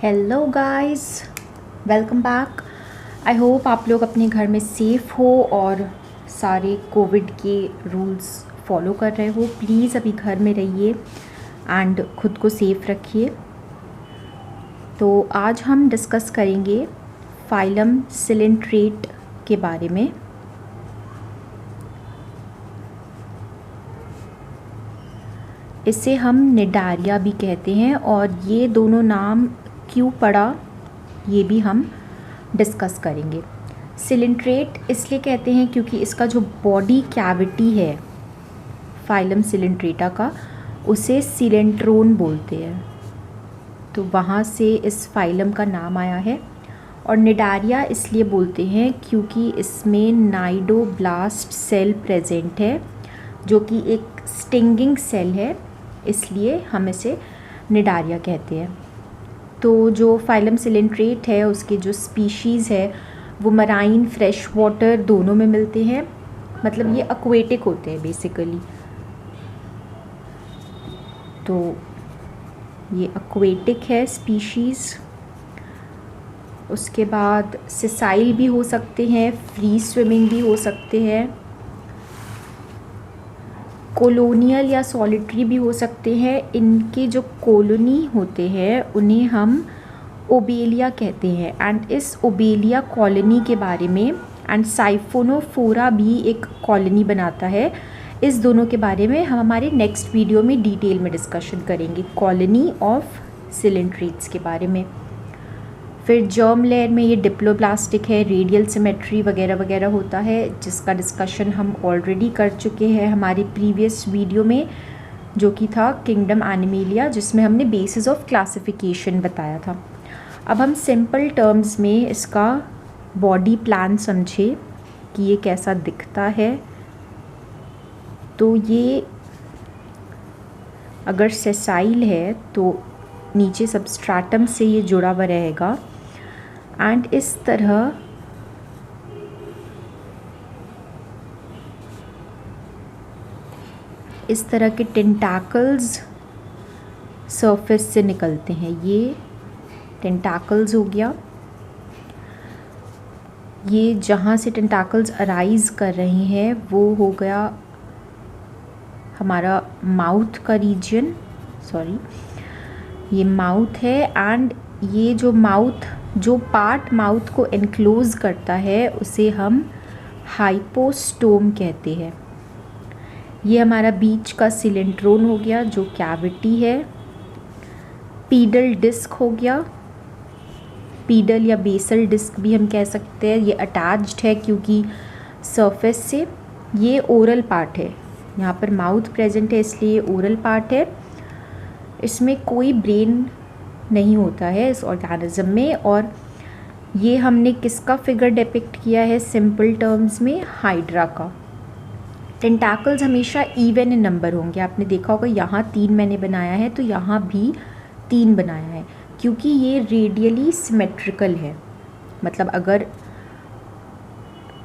Hello guys, welcome back. I hope आप लोग अपने घर में सेफ़ हो और सारे कोविड के रूल्स फॉलो कर रहे हो। प्लीज़ अभी घर में रहिए एंड ख़ुद को सेफ़ रखिए। तो आज हम डिस्कस करेंगे फाइलम सिलेंट्रेट के बारे में। इसे हम निडारिया भी कहते हैं और ये दोनों नाम क्यों पड़ा ये भी हम डिस्कस करेंगे। सिलेंट्रेट इसलिए कहते हैं क्योंकि इसका जो बॉडी कैविटी है फाइलम सिलेंट्रेटा का, उसे सिलेंट्रोन बोलते हैं, तो वहाँ से इस फाइलम का नाम आया है। और निडारिया इसलिए बोलते हैं क्योंकि इसमें नाइडोब्लास्ट सेल प्रेजेंट है जो कि एक स्टिंगिंग सेल है, इसलिए हम इसे निडारिया कहते हैं। तो जो फाइलम सिलेंट्रेट है उसके जो स्पीशीज़ है वो मराइन फ्रेश वाटर दोनों में मिलते हैं, मतलब ये एक्वेटिक होते हैं बेसिकली। तो ये एक्वेटिक है स्पीशीज़। उसके बाद सिसाइल भी हो सकते हैं, फ्री स्विमिंग भी हो सकते हैं, कॉलोनियल या सॉलिटरी भी हो सकते हैं। इनके जो कॉलोनी होते हैं उन्हें हम ओबेलिया कहते हैं एंड इस ओबेलिया कॉलोनी के बारे में एंड साइफोनोफोरा भी एक कॉलोनी बनाता है, इस दोनों के बारे में हम हमारे नेक्स्ट वीडियो में डिटेल में डिस्कशन करेंगे, कॉलोनी ऑफ सिलेंट्रेट्स के बारे में। फिर जर्म लेयर में ये डिप्लोब्लास्टिक है, रेडियल सिमेट्री वगैरह वगैरह होता है, जिसका डिस्कशन हम ऑलरेडी कर चुके हैं हमारी प्रीवियस वीडियो में, जो कि था किंगडम एनिमेलिया, जिसमें हमने बेसिस ऑफ क्लासिफिकेशन बताया था। अब हम सिंपल टर्म्स में इसका बॉडी प्लान समझे कि ये कैसा दिखता है। तो ये अगर सेसाइल है तो नीचे सबस्ट्रेटम से ये जुड़ा हुआ रहेगा एंड इस तरह के टेंटाकल्स सरफेस से निकलते हैं। ये टेंटाकल्स हो गया। ये जहाँ से टेंटाकल्स अराइज कर रहे हैं वो हो गया हमारा माउथ का रीजन, ये माउथ है एंड ये जो पार्ट माउथ को एनक्लोज करता है उसे हम हाइपोस्टोम कहते हैं। ये हमारा बीच का सिलेंट्रोन हो गया जो कैविटी है। पीडल डिस्क हो गया, पीडल या बेसल डिस्क भी हम कह सकते हैं। ये अटैच्ड है क्योंकि सरफेस से। ये ओरल पार्ट है, यहाँ पर माउथ प्रेजेंट है इसलिए ओरल पार्ट है। इसमें कोई ब्रेन नहीं होता है इस ऑर्गेनिज्म में। और ये हमने किसका फिगर डिपिक्ट किया है सिंपल टर्म्स में, हाइड्रा का। टेंटाकल्स हमेशा इवन इन नंबर होंगे, आपने देखा होगा यहाँ 3 मैंने बनाया है तो यहाँ भी 3 बनाया है क्योंकि ये रेडियली सिमेट्रिकल है। मतलब अगर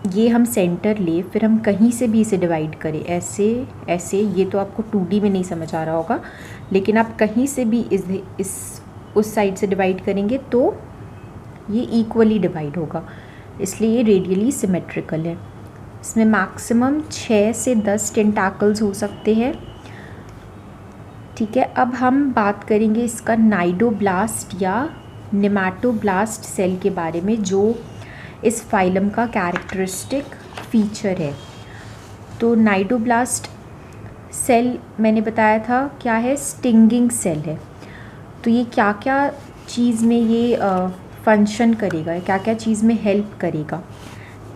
ये हम सेंटर ले फिर हम कहीं से भी इसे डिवाइड करें, ऐसे ऐसे, ये तो आपको 2D में नहीं समझ आ रहा होगा, लेकिन आप कहीं से भी उस साइड से डिवाइड करेंगे तो ये इक्वली डिवाइड होगा, इसलिए ये रेडियली सिमेट्रिकल है। इसमें मैक्सिमम 6 से 10 टेंटाकल्स हो सकते हैं। ठीक है, अब हम बात करेंगे इसका नाइडोब्लास्ट या नेमाटोब्लास्ट सेल के बारे में, जो इस फाइलम का कैरेक्टरिस्टिक फीचर है। तो नाइडोब्लास्ट सेल मैंने बताया था क्या है, स्टिंगिंग सेल है। तो ये क्या क्या चीज़ में ये फंक्शन करेगा, क्या क्या चीज़ में हेल्प करेगा।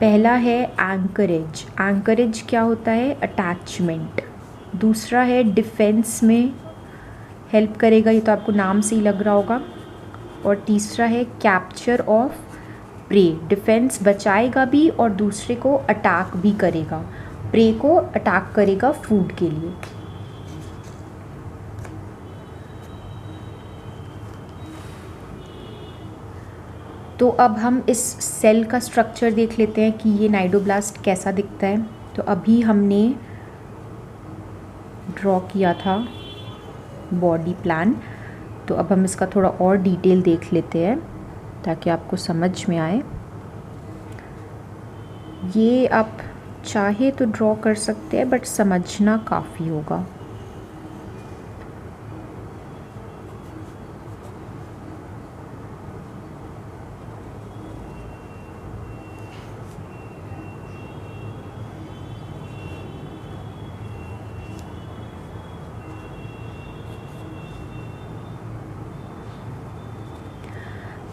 पहला है एंकरेज। एंकरेज क्या होता है, अटैचमेंट। दूसरा है डिफेंस में हेल्प करेगा, ये तो आपको नाम से ही लग रहा होगा। और तीसरा है कैप्चर ऑफ प्रे। डिफेंस बचाएगा भी और दूसरे को अटैक भी करेगा, प्रे को अटैक करेगा फूड के लिए। तो अब हम इस सेल का स्ट्रक्चर देख लेते हैं कि ये नाइडोब्लास्ट कैसा दिखता है। तो अभी हमने ड्रॉ किया था बॉडी प्लान, तो अब हम इसका थोड़ा और डिटेल देख लेते हैं ताकि आपको समझ में आए। ये आप चाहे तो ड्रॉ कर सकते हैं, बट समझना काफ़ी होगा।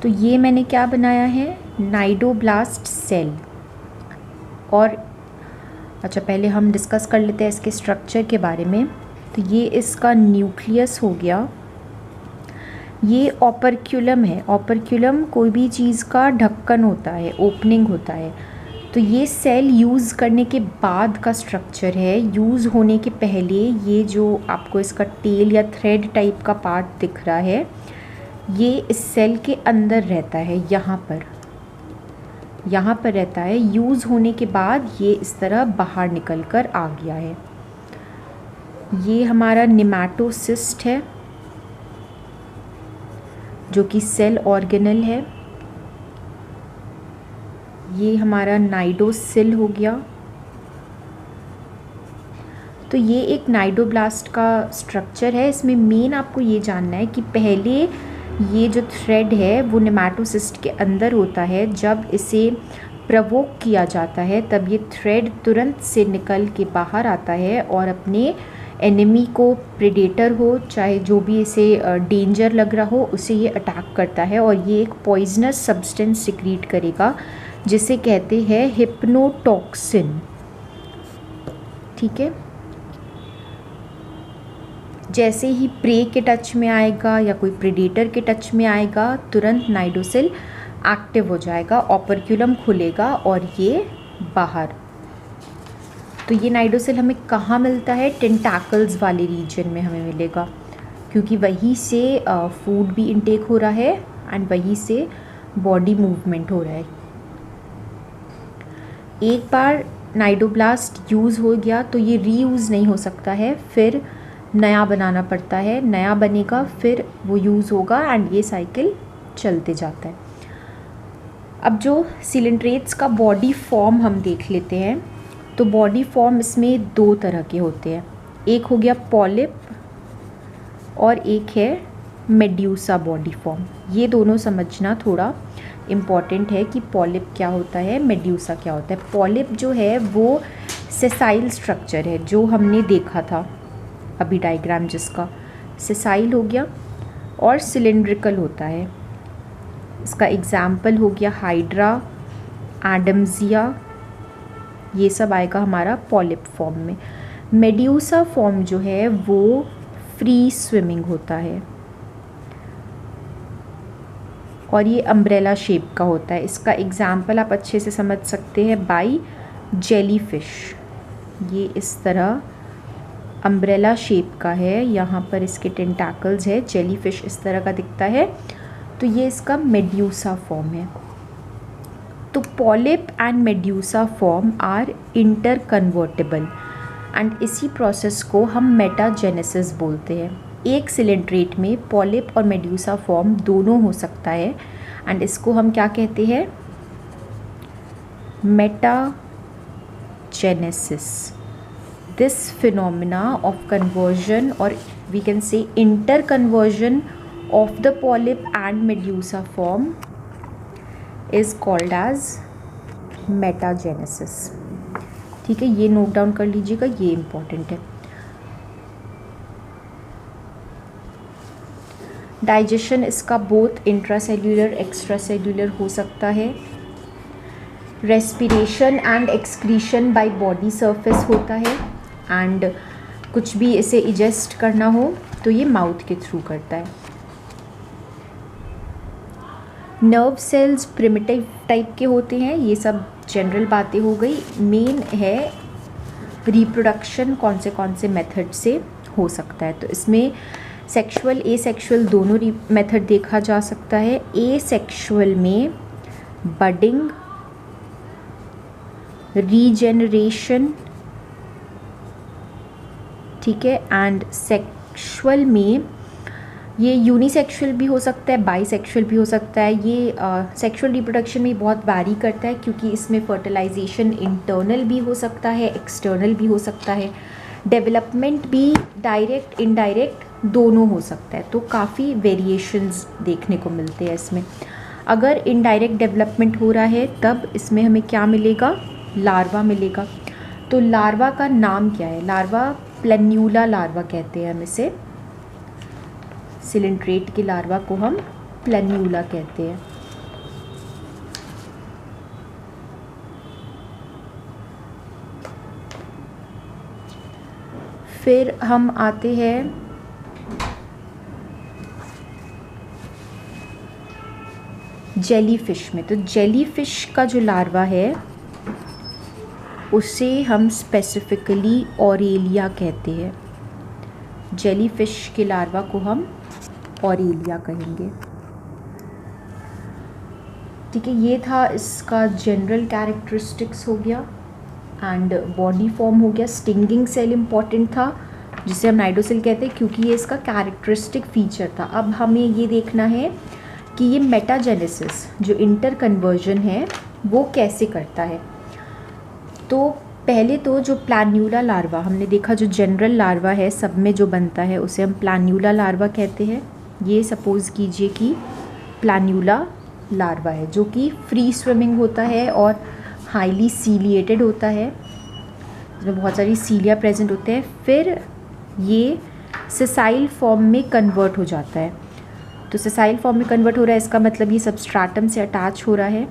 तो ये मैंने क्या बनाया है, नाइडोब्लास्ट सेल। और अच्छा, पहले हम डिस्कस कर लेते हैं इसके स्ट्रक्चर के बारे में। तो ये इसका न्यूक्लियस हो गया। ये ऑपरक्यूलम है। ऑपरक्यूलम कोई भी चीज़ का ढक्कन होता है, ओपनिंग होता है। तो ये सेल यूज़ करने के बाद का स्ट्रक्चर है। यूज़ होने के पहले ये जो आपको इसका टेल या थ्रेड टाइप का पार्ट दिख रहा है, ये इस सेल के अंदर रहता है, यहाँ पर रहता है। यूज़ होने के बाद ये इस तरह बाहर निकल कर आ गया है। ये हमारा नेमेटोसिस्ट है जो कि सेल ऑर्गेनल है। ये हमारा नाइडोसिल हो गया। तो ये एक नाइडोब्लास्ट का स्ट्रक्चर है। इसमें मेन आपको ये जानना है कि पहले ये जो थ्रेड है वो नेमेटोसिस्ट के अंदर होता है। जब इसे प्रवोक किया जाता है तब ये थ्रेड तुरंत से निकल के बाहर आता है और अपने एनिमी को, प्रेडेटर हो चाहे जो भी इसे डेंजर लग रहा हो, उसे ये अटैक करता है। और ये एक पॉइजनस सब्सटेंस सिक्रीट करेगा जिसे कहते हैं हिप्नोटॉक्सिन। ठीक है, जैसे ही प्रे के टच में आएगा या कोई प्रेडेटर के टच में आएगा, तुरंत नाइडोसिल एक्टिव हो जाएगा, ऑपरक्यूलम खुलेगा और ये बाहर। तो ये नाइडोसिल हमें कहाँ मिलता है, टेंटाकल्स वाले रीजन में हमें मिलेगा, क्योंकि वहीं से फूड भी इनटेक हो रहा है एंड वहीं से बॉडी मूवमेंट हो रहा है। एक बार नाइडोब्लास्ट यूज़ हो गया तो ये रीयूज़ नहीं हो सकता है, फिर नया बनाना पड़ता है। नया बनेगा, फिर वो यूज़ होगा एंड ये साइकिल चलते जाता है। अब जो सिलिंड्रेट्स का बॉडी फॉर्म हम देख लेते हैं। तो बॉडी फॉर्म इसमें दो तरह के होते हैं। एक हो गया पॉलिप और एक है मेड्यूसा बॉडी फॉर्म। ये दोनों समझना थोड़ा इम्पॉर्टेंट है कि पॉलिप क्या होता है, मेड्यूसा क्या होता है। पॉलिप जो है वो सेसाइल स्ट्रक्चर है, जो हमने देखा था अभी डायग्राम, जिसका सेसाइल हो गया और सिलिंड्रिकल होता है। इसका एग्जाम्पल हो गया हाइड्रा, एडम्सिया, ये सब आएगा हमारा पॉलिप फॉर्म में। मेड्यूसा फॉर्म जो है वो फ्री स्विमिंग होता है और ये अम्ब्रेला शेप का होता है। इसका एग्जाम्पल आप अच्छे से समझ सकते हैं बाय जेलीफिश। ये इस तरह अम्ब्रेला शेप का है, यहाँ पर इसके टेंटाकल्स है, जेलीफिश इस तरह का दिखता है। तो ये इसका मेड्यूसा फॉर्म है। तो polyp and medusa form are interconvertible and इसी प्रोसेस को हम मेटाजेनेसिस बोलते हैं। एक सिलिंड्रेट में पॉलिप और मेड्यूसा फॉर्म दोनों हो सकता है एंड इसको हम क्या कहते हैं, metagenesis. This phenomena of conversion, or we can say interconversion of the polyp and medusa form, is called as metagenesis। ठीक है, ये नोट डाउन कर लीजिएगा, ये इम्पॉर्टेंट है। डाइजेशन इसका बोथ इंट्रासेल्यूलर एक्स्ट्रासेल्यूलर हो सकता है। Respiration and excretion by body surface होता है एंड कुछ भी इसे इजेस्ट करना हो तो ये माउथ के थ्रू करता है। नर्व सेल्स प्रिमिटिव टाइप के होते हैं। ये सब जनरल बातें हो गई। मेन है रिप्रोडक्शन कौन से मेथड से हो सकता है। तो इसमें सेक्सुअल एसेक्सुअल दोनों मेथड देखा जा सकता है। एसेक्सुअल में बडिंग, रीजेनरेशन, ठीक है, एंड सेक्सुअल में ये यूनिसेक्सुअल भी हो सकता है, बाईसेक्सुअल भी हो सकता है। ये सेक्सुअल रिप्रोडक्शन में बहुत वैरी करता है, क्योंकि इसमें फर्टिलाइजेशन इंटरनल भी हो सकता है, एक्सटर्नल भी हो सकता है, डेवलपमेंट भी डायरेक्ट इनडायरेक्ट दोनों हो सकता है। तो काफ़ी वेरिएशंस देखने को मिलते हैं इसमें। अगर इनडायरेक्ट डेवलपमेंट हो रहा है तब इसमें हमें क्या मिलेगा, लार्वा मिलेगा। तो लार्वा का नाम क्या है, लार्वा प्लेन्यूला लार्वा कहते हैं हम इसे। सिलिंड्रेट के लार्वा को हम प्लेन्यूला कहते हैं। फिर हम आते हैं जेलीफिश में। तो जेलीफिश का जो लार्वा है उसे हम स्पेसिफिकली ऑरेलिया कहते हैं। जेलीफिश के लार्वा को हम ऑरेलिया कहेंगे। ठीक है, ये था इसका जनरल कैरेक्टरिस्टिक्स हो गया एंड बॉडी फॉर्म हो गया। स्टिंगिंग सेल इम्पॉर्टेंट था, जिसे हम नाइडोसिल कहते हैं, क्योंकि ये इसका कैरेक्टरिस्टिक फीचर था। अब हमें ये देखना है कि ये मेटाजेनेसिस जो इंटर कन्वर्जन है वो कैसे करता है। तो पहले तो जो प्लान्यूला लार्वा हमने देखा, जो जनरल लार्वा है सब में जो बनता है उसे हम प्लान्यूला लार्वा कहते हैं। ये सपोज़ कीजिए कि प्लान्यूला लार्वा है, जो कि फ्री स्विमिंग होता है और हाईली सीलिएटेड होता है, जिसमें बहुत सारी सीलिया प्रेजेंट होते हैं। फिर ये सेसाइल फॉर्म में कन्वर्ट हो जाता है। तो सेसाइल फॉर्म में कन्वर्ट हो रहा है, इसका मतलब ये सबस्ट्राटम से अटैच हो रहा है।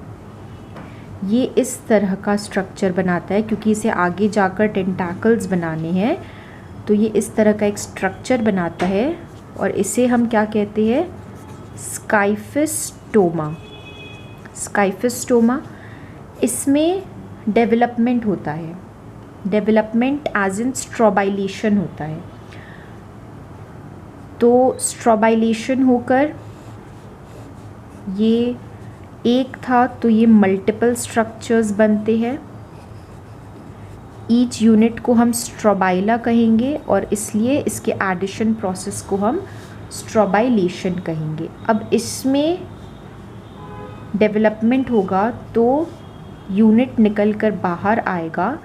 ये इस तरह का स्ट्रक्चर बनाता है, क्योंकि इसे आगे जाकर टेंटाकल्स बनाने हैं। तो ये इस तरह का एक स्ट्रक्चर बनाता है और इसे हम क्या कहते हैं, स्काइफिस्टोमा। स्काइफिस्टोमा, इसमें डेवलपमेंट होता है, डेवलपमेंट एज इन स्ट्रोबाइलेशन होता है। तो स्ट्रोबाइलेशन होकर ये एक था तो ये मल्टीपल स्ट्रक्चर्स बनते हैं। ईच यूनिट को हम स्ट्रोबाइला कहेंगे और इसलिए इसके एडिशन प्रोसेस को हम स्ट्रोबाइलेशन कहेंगे। अब इसमें डेवलपमेंट होगा तो यूनिट निकल कर बाहर आएगा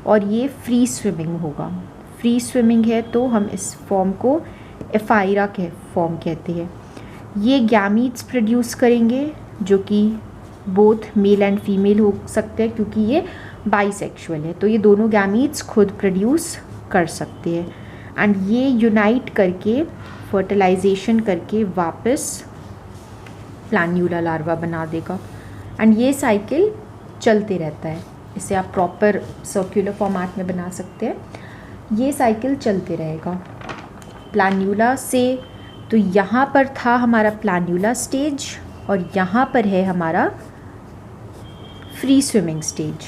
और ये फ्री स्विमिंग होगा। फ्री स्विमिंग है तो हम इस फॉर्म को एफाइरा के फॉर्म कहते हैं। ये गैमीट्स प्रोड्यूस करेंगे, जो कि बोथ मेल एंड फीमेल हो सकते हैं, क्योंकि ये बाईसेक्सुअल है। तो ये दोनों गैमीट्स खुद प्रोड्यूस कर सकते हैं एंड ये यूनाइट करके फर्टिलाइजेशन करके वापस प्लान्यूला लार्वा बना देगा एंड ये साइकिल चलते रहता है। इसे आप प्रॉपर सर्कुलर फॉर्मेट में बना सकते हैं। ये साइकिल चलते रहेगा प्लान्यूला से। तो यहाँ पर था हमारा प्लान्यूला स्टेज और यहाँ पर है हमारा फ्री स्विमिंग स्टेज।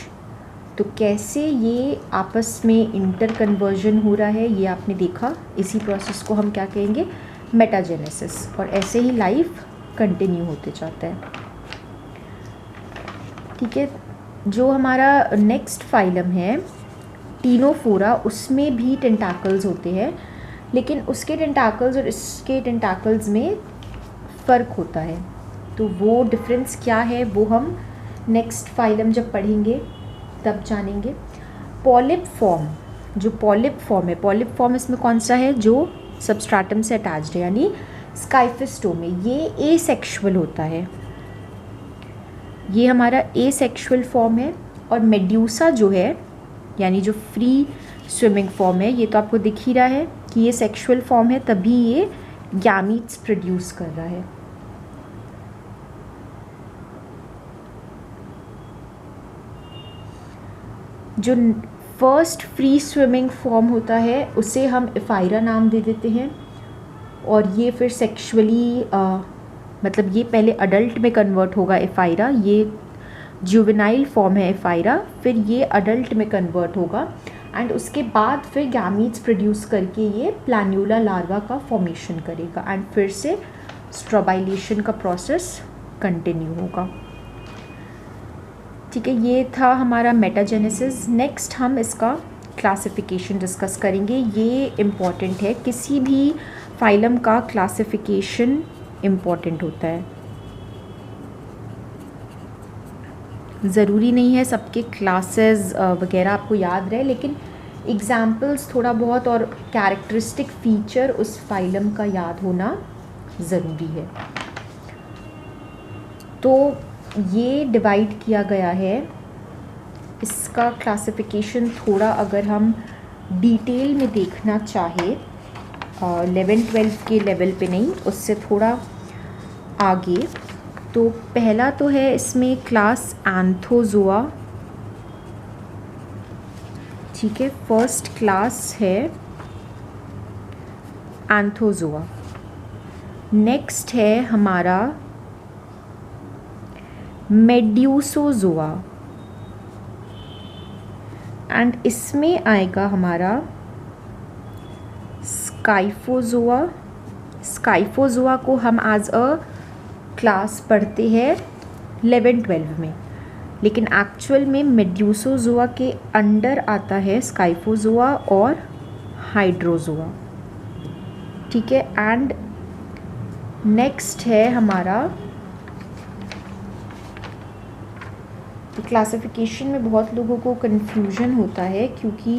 तो कैसे ये आपस में इंटर कन्वर्जन हो रहा है ये आपने देखा। इसी प्रोसेस को हम क्या कहेंगे, मेटाजेनेसिस। और ऐसे ही लाइफ कंटिन्यू होते जाता है। ठीक है, जो हमारा नेक्स्ट फाइलम है टीनोफोरा, उसमें भी टेंटाकल्स होते हैं, लेकिन उसके टेंटाकल्स और इसके टेंटाकल्स में फ़र्क होता है। तो वो डिफरेंस क्या है वो हम नेक्स्ट फाइलम जब पढ़ेंगे तब जानेंगे। पॉलिप फॉर्म, जो पॉलिप फॉर्म है, पॉलिप फॉर्म इसमें कौन सा है, जो सबस्ट्राटम से अटैच्ड है, यानी स्काइफिस्टोमे। ये एसेक्सुअल होता है, ये हमारा एसेक्सुअल फॉर्म है। और मेड्यूसा जो है, यानी जो फ्री स्विमिंग फॉर्म है, ये तो आपको दिख ही रहा है कि ये सेक्सुअल फॉर्म है, तभी ये गैमीट्स प्रोड्यूस कर रहा है। जो फर्स्ट फ्री स्विमिंग फॉर्म होता है उसे हम एफाइरा नाम दे देते हैं और ये फिर सेक्सुअली मतलब ये पहले अडल्ट में कन्वर्ट होगा एफाइरा, ये जुवेनाइल फॉर्म है एफाइरा, फिर ये अडल्ट में कन्वर्ट होगा एंड उसके बाद फिर गैमीट्स प्रोड्यूस करके ये प्लान्यूला लार्वा का फॉर्मेशन करेगा एंड फिर से स्ट्रोबाइलेशन का प्रोसेस कंटिन्यू होगा। ठीक है, ये था हमारा मेटाजेनेसिस। नेक्स्ट हम इसका क्लासिफिकेशन डिस्कस करेंगे। ये इम्पॉर्टेंट है, किसी भी फाइलम का क्लासिफिकेशन इम्पॉर्टेंट होता है। ज़रूरी नहीं है सबके क्लासेस वगैरह आपको याद रहे, लेकिन एग्जाम्पल्स थोड़ा बहुत और कैरेक्टरिस्टिक फ़ीचर उस फाइलम का याद होना ज़रूरी है। तो ये डिवाइड किया गया है। इसका क्लासिफिकेशन थोड़ा अगर हम डिटेल में देखना चाहे 11-12 के लेवल पे नहीं, उससे थोड़ा आगे, तो पहला तो है इसमें क्लास एंथोजोआ। ठीक है, फर्स्ट क्लास है एंथोजोआ। नेक्स्ट है हमारा मेड्यूसोजोआ, एंड इसमें आएगा हमारा स्काइफोजोआ। स्काइफोजोआ को हम एज अ क्लास पढ़ते हैं 11-12 में, लेकिन एक्चुअल में मेड्यूसोजोआ के अंडर आता है स्काइफोजोआ और हाइड्रोजोआ। ठीक है, एंड नेक्स्ट है हमारा, क्लासिफिकेशन में बहुत लोगों को कन्फ्यूजन होता है क्योंकि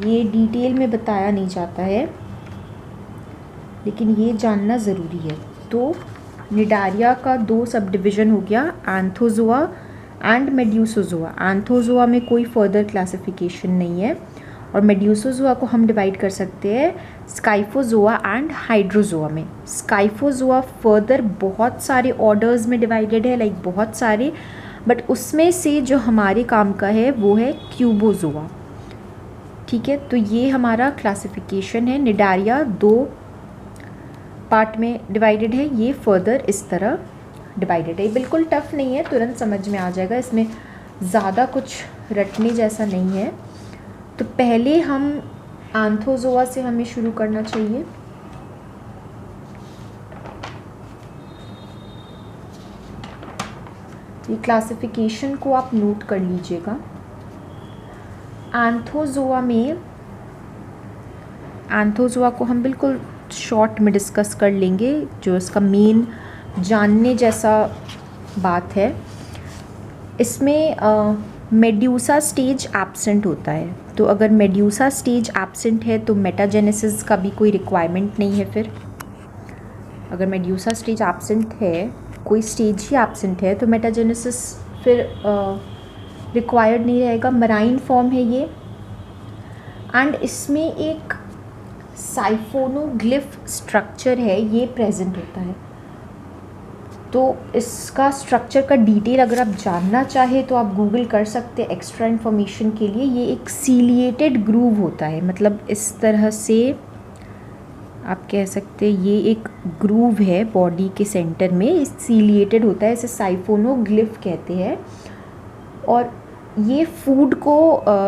ये डिटेल में बताया नहीं जाता है, लेकिन ये जानना ज़रूरी है। तो निडारिया का 2 सब डिवीज़न हो गया, एंथोजोआ एंड मेड्यूसोजोआ। एंथोजोआ में कोई फर्दर क्लासिफिकेशन नहीं है, और मेड्यूसोजोआ को हम डिवाइड कर सकते हैं स्काइफोजोआ एंड हाइड्रोजोआ में। स्काइफोजोआ फर्दर बहुत सारे ऑर्डर्स में डिवाइडेड है, लाइक बहुत सारे, बट उसमें से जो हमारे काम का है वो है क्यूबोजोआ। ठीक है, तो ये हमारा क्लासिफिकेशन है। निडारिया 2 पार्ट में डिवाइडेड है, ये फर्दर इस तरह डिवाइडेड है। बिल्कुल टफ नहीं है, तुरंत समझ में आ जाएगा, इसमें ज़्यादा कुछ रटने जैसा नहीं है। तो पहले हम एंथोजोआ से हमें शुरू करना चाहिए। ये क्लासिफिकेशन को आप नोट कर लीजिएगा। एंथोजोआ को हम बिल्कुल शॉर्ट में डिस्कस कर लेंगे, जो इसका मेन जानने जैसा बात है। इसमें मेड्यूसा स्टेज एब्सेंट होता है, तो अगर मेड्यूसा स्टेज एब्सेंट है तो मेटाजेनेसिस का भी कोई रिक्वायरमेंट नहीं है। फिर अगर मेड्यूसा स्टेज एब्सेंट है, कोई स्टेज ही एब्सेंट है, तो मेटाजेनेसिस फिर रिक्वायर्ड नहीं रहेगा। मराइन फॉर्म है ये, एंड इसमें एक साइफोनोग्लिफ स्ट्रक्चर है, ये प्रेजेंट होता है। तो इसका स्ट्रक्चर का डिटेल अगर आप जानना चाहे तो आप गूगल कर सकते हैं एक्स्ट्रा इन्फॉर्मेशन के लिए। ये एक सीलिएटेड ग्रूव होता है, मतलब इस तरह से आप कह सकते हैं ये एक ग्रूव है बॉडी के सेंटर में, सीलिएटेड होता है, इसे साइफोनोग्लिफ कहते हैं। और ये फूड को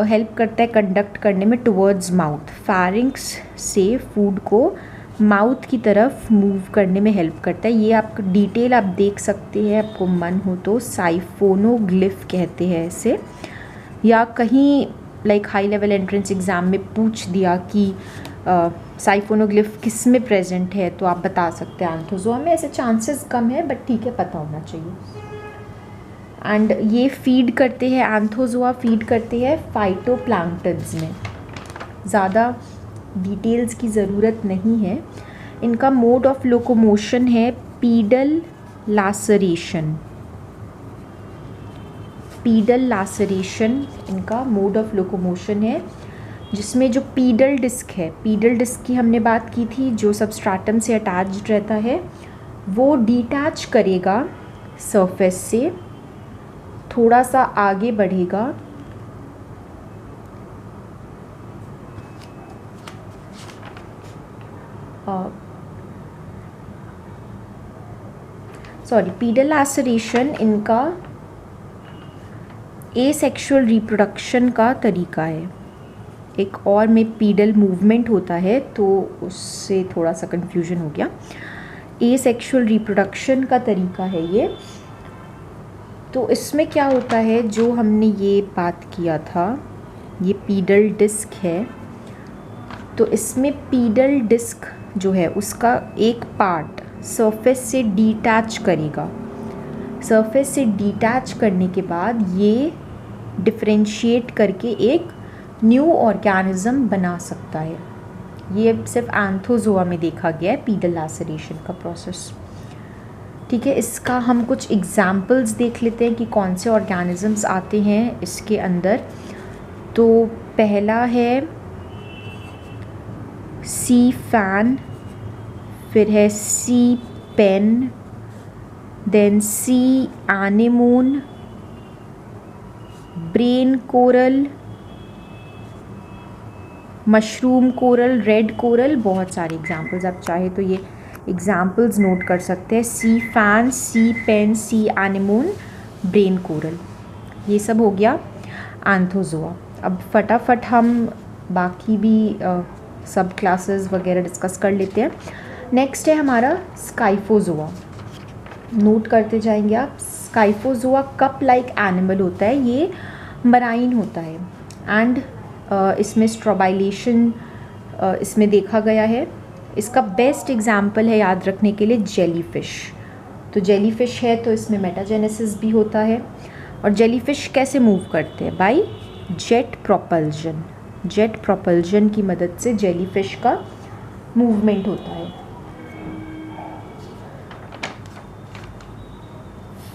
हेल्प करता है कंडक्ट करने में टुवर्ड्स माउथ। फैरिंक्स से फूड को माउथ की तरफ मूव करने में हेल्प करता है। ये आप डिटेल आप देख सकते हैं, आपको मन हो तो। साइफोनोग्लिफ कहते हैं इसे, या कहीं like high level entrance exam में पूछ दिया कि साइफोनोग्लिफ किस में प्रेजेंट है, तो आप बता सकते हैं एंथोजोआ में। ऐसे चांसेस कम है, बट ठीक है, पता होना चाहिए। एंड ये फीड करते हैं, एंथोजोआ फीड करते हैं फाइटोप्लैंक्टन्स में। ज़्यादा डिटेल्स की ज़रूरत नहीं है। इनका मोड ऑफ लोकोमोशन है पीडल लासरेशन। पीडल लासरेशन इनका मोड ऑफ लोकोमोशन है, जिसमें जो पीडल डिस्क है, पीडल डिस्क की हमने बात की थी, जो सबस्ट्राटम से अटैच्ड रहता है, वो डिटैच करेगा सरफेस से, थोड़ा सा आगे बढ़ेगा, पीडल लासरेशन इनका एसेक्सुअल रिप्रोडक्शन का तरीका है। एक और में पीडल मूवमेंट होता है, तो उससे थोड़ा सा कन्फ्यूजन हो गया। एसेक्सुअल रिप्रोडक्शन का तरीका है ये। तो इसमें क्या होता है, जो हमने ये बात किया था, ये पीडल डिस्क है, तो इसमें पीडल डिस्क जो है उसका एक पार्ट सरफेस से डिटैच करेगा। सरफेस से डिटैच करने के बाद ये डिफरेंशिएट करके एक न्यू ऑर्गेनिज्म बना सकता है। ये सिर्फ एंथोजोआ में देखा गया है पीडल लैसरेशन का प्रोसेस। ठीक है, इसका हम कुछ एग्जाम्पल्स देख लेते हैं कि कौन से ऑर्गेनिजम्स आते हैं इसके अंदर। तो पहला है सी फैन, फिर है sea pen, then sea anemone, brain coral, mushroom coral, red coral, बहुत सारे एग्जाम्पल्स। आप चाहे तो ये एग्जाम्पल्स नोट कर सकते हैं। सी फैन, सी पेन, सी एनेमोन, ब्रेन कोरल, ये सब हो गया एंथोजोआ। अब फटाफट हम बाकी भी सब क्लासेस वगैरह डिस्कस कर लेते हैं। नेक्स्ट है हमारा स्काइफोजोआ। नोट करते जाएंगे आप। स्काइफोजोआ कप लाइक एनिमल होता है, ये मराइन होता है एंड इसमें स्ट्रोबाइलेशन इसमें देखा गया है। इसका बेस्ट एग्जाम्पल है याद रखने के लिए जेलीफिश। तो जेलीफिश है तो इसमें मेटाजेनेसिस भी होता है। और जेलीफिश कैसे मूव करते हैं? By jet propulsion. Jet propulsion की मदद से जेलीफिश का मूवमेंट होता है।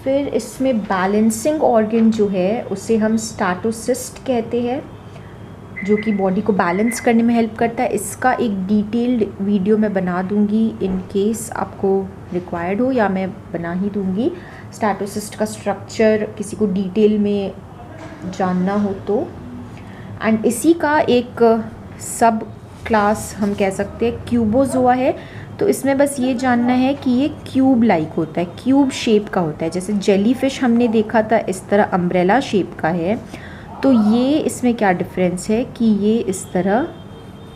फिर इसमें बैलेंसिंग ऑर्गन जो है उसे हम स्टैटोसिस्ट कहते हैं, जो कि बॉडी को बैलेंस करने में हेल्प करता है। इसका एक डिटेल्ड वीडियो मैं बना दूंगी इन केस आपको रिक्वायर्ड हो, या मैं बना ही दूंगी। स्टैटोसिस्ट का स्ट्रक्चर किसी को डिटेल में जानना हो तो। एंड इसी का एक सब क्लास हम कह सकते हैं क्यूबोजोआ है। तो इसमें बस ये जानना है कि ये क्यूब लाइक होता है, क्यूब शेप का होता है। जैसे जेलीफिश हमने देखा था इस तरह अम्ब्रेला शेप का है, तो ये इसमें क्या डिफरेंस है कि ये इस तरह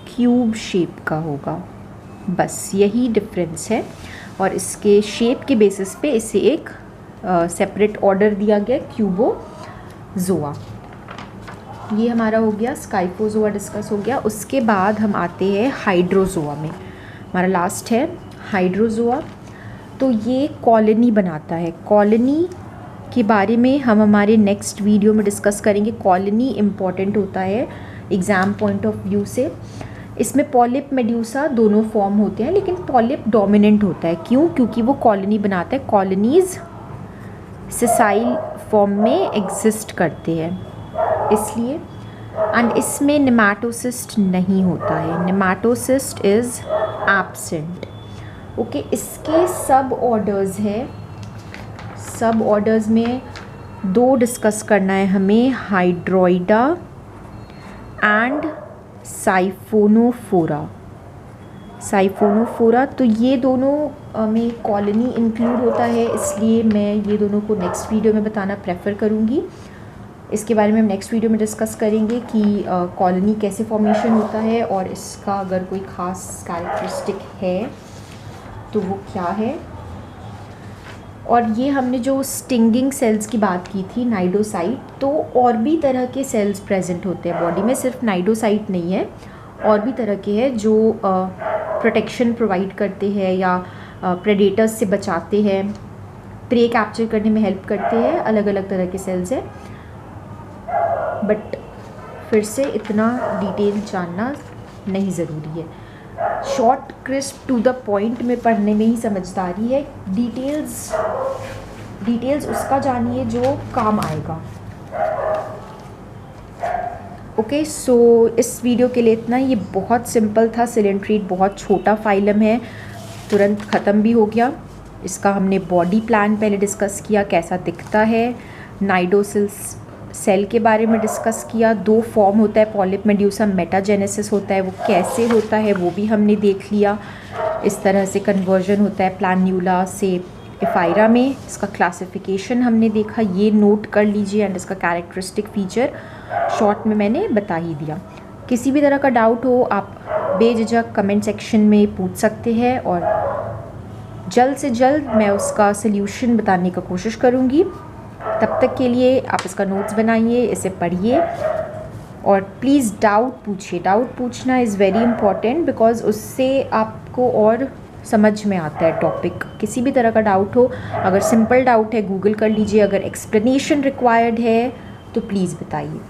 क्यूब शेप का होगा, बस यही डिफरेंस है। और इसके शेप के बेसिस पे इसे एक सेपरेट ऑर्डर दिया गया क्यूबोजोआ। ये हमारा हो गया स्काइफोजोआ डिस्कस हो गया। उसके बाद हम आते हैं हाइड्रोजोआ में। हमारा लास्ट है हाइड्रोजोआ। तो ये कॉलोनी बनाता है। कॉलोनी के बारे में हम हमारे नेक्स्ट वीडियो में डिस्कस करेंगे। कॉलोनी इम्पॉर्टेंट होता है एग्ज़ाम पॉइंट ऑफ व्यू से। इसमें पॉलिप मेड्यूसा दोनों फॉर्म होते हैं, लेकिन पॉलिप डोमिनेंट होता है। क्यों? क्योंकि वो कॉलोनी बनाता है। कॉलोनीज़ सेसाइल फॉर्म में एग्जिस्ट करते हैं इसलिए। एंड इसमें नेमाटोसिस्ट नहीं होता है, नेमाटोसिस्ट इज़ एब्सेंट। ओके, इसके सब ऑर्डर्स हैं। सब ऑर्डर्स में दो डिस्कस करना है हमें, हाइड्रोइडा एंड साइफोनोफोरा। साइफोनोफोरा, तो ये दोनों में कॉलोनी इंक्लूड होता है, इसलिए मैं ये दोनों को नेक्स्ट वीडियो में बताना प्रेफर करूँगी। इसके बारे में हम नेक्स्ट वीडियो में डिस्कस करेंगे कि कॉलोनी कैसे फॉर्मेशन होता है और इसका अगर कोई ख़ास कैरेक्टरिस्टिक है तो वो क्या है। और ये हमने जो स्टिंगिंग सेल्स की बात की थी, नाइडोसाइट, तो और भी तरह के सेल्स प्रेजेंट होते हैं बॉडी में, सिर्फ नाइडोसाइट नहीं है, और भी तरह के हैं जो प्रोटेक्शन प्रोवाइड करते हैं या प्रेडेटर्स से बचाते हैं, प्रे कैप्चर करने में हेल्प करते हैं। अलग अलग तरह के सेल्स हैं, बट फिर से इतना डिटेल जानना नहीं ज़रूरी है। Short crisp to the point में पढ़ने में ही समझदारी है। डिटेल्स उसका जानिए जो काम आएगा। ओके, सो इस वीडियो के लिए इतना। ये बहुत सिंपल था। सिलेंट्रेट बहुत छोटा फाइलम है, तुरंत ख़त्म भी हो गया। इसका हमने बॉडी प्लान पहले डिस्कस किया, कैसा दिखता है। नाइडोसिल्स सेल के बारे में डिस्कस किया। दो फॉर्म होता है, पॉलिप मेड्यूसा, मेटाजेनेसिस होता है, वो कैसे होता है वो भी हमने देख लिया। इस तरह से कन्वर्जन होता है प्लान्यूला से एफाइरा में। इसका क्लासिफिकेशन हमने देखा, ये नोट कर लीजिए। एंड इसका कैरेक्टरिस्टिक फीचर शॉर्ट में मैंने बता ही दिया। किसी भी तरह का डाउट हो आप बेझिझक कमेंट सेक्शन में पूछ सकते हैं, और जल्द से जल्द मैं उसका सल्यूशन बताने का कोशिश करूँगी। तब तक के लिए आप इसका नोट्स बनाइए, इसे पढ़िए और प्लीज़ डाउट पूछिए, डाउट पूछना इज़ वेरी इंपॉर्टेंट बिकॉज उससे आपको और समझ में आता है टॉपिक। किसी भी तरह का डाउट हो, अगर सिंपल डाउट है गूगल कर लीजिए, अगर एक्सप्लेनेशन रिक्वायर्ड है तो प्लीज़ बताइए।